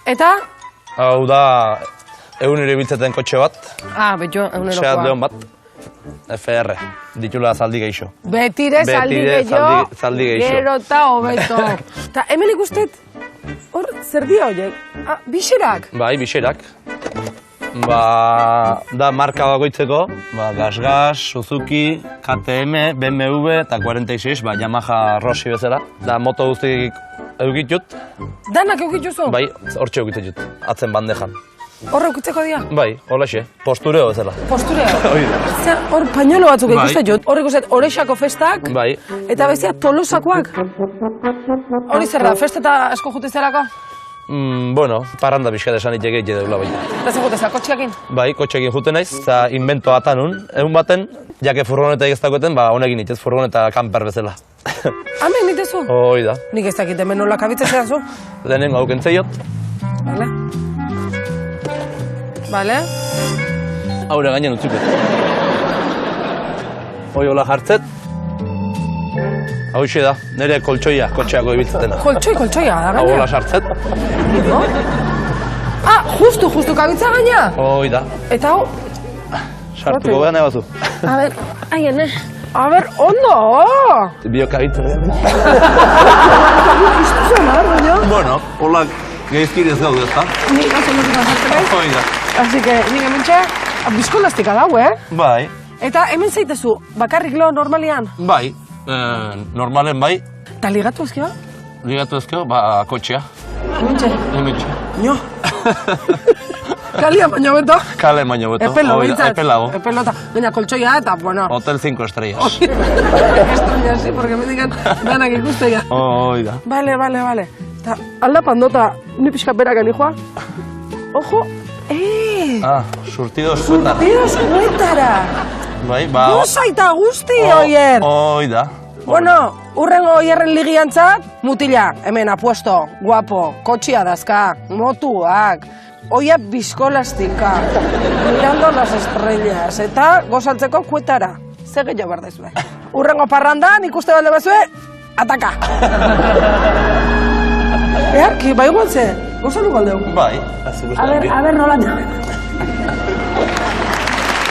Eta? Hau da, egunero ibiltzeten kotxe bat. Betxo, egunerokoa. Seat Leon bat. FR, ditula zaldi geixo. Betire zaldi gehiago, gero eta hobeto. Eta hemen ikustet, hor, zer dia horiek? Bixerak? Bai, bixerak. Da marka bakoitzeko, Gas, Suzuki, KTM, BMW eta 46, Yamaha Rossi bezala. Da moto guztik eukitut. Danak eukituzu? Bai, hortxe eukitut, atzen bandejan. Horre eukitzeko dira? Bai, holaxe, postureo bezala. Postureo? Hoi. Hor pañuelo batzuk ikustet jut, hor ikustet orexako festak, bai. Eta bestia tolosakoak. Hori zer da, festeta asko jute zerako? Bueno, parranda pixka desan iteke ite deula baita. Eta zer jute zera, kotxeakin? Bai, kotxeakin jute naiz, eta invento atanun. Egun baten, jake furgoneta egiztakoeten, honekin itez furgoneta kamper bezala. Hemen itezu? Hoi da. Nik ez dakit hemen nola kabitzen zera zu? Lehenengo haukentzeiot. Bale. Haure gainen utzipet. Hoi hola jartzet. Hau da, nire koltsoia, kotxeako ibiltzetena. Koltsoia da gaina? Hau hola sartzet. Justu kabitza gaina? Hoi da. Eta hau? Sartuko behar nahi bazu. A ber, aien, ondo! Bio kabitza behar. Justu zen, baina? Bueno, hola geizkirez gaude, ezta? Ni gazen dut gazartzen nahi? Hoi da. Así que, nik hementxe, bizkolastika dau, Bai. Eta hemen zaitezu, bakarrik lo normalian? Bai, normalen bai. Ta ligatu ezkio? Ligatu ezkio, kotxea. Hementxe? Nio. Kalia baino beto? Kale baino beto. Epelo, bintzat. Epelago. Epelota. Baina koltsoia eta, bueno. Hotel 5 estrellas. Estrella, sí, porque me digan danak ikusteia. Hoi da. Vale. Ta alda pandota, ni pixka berak elijoa. Ojo, surtido eskuetara. Surtido eskuetara. Bai, Gozaita guzti, oier. Hoi da. Bueno, urrengo oierren ligiantzat, mutila, hemen apuesto, guapo, kotxia dazka, motuak, oia bizkolastika, mirando las estrellas, eta gozaltzeko kuetara. Ze gehiago berdezue. Urrengo parrandan, ikuste balde bazue, ataka. Earki, bai guantze, gozalu galdeu. Bai. A ver, nola.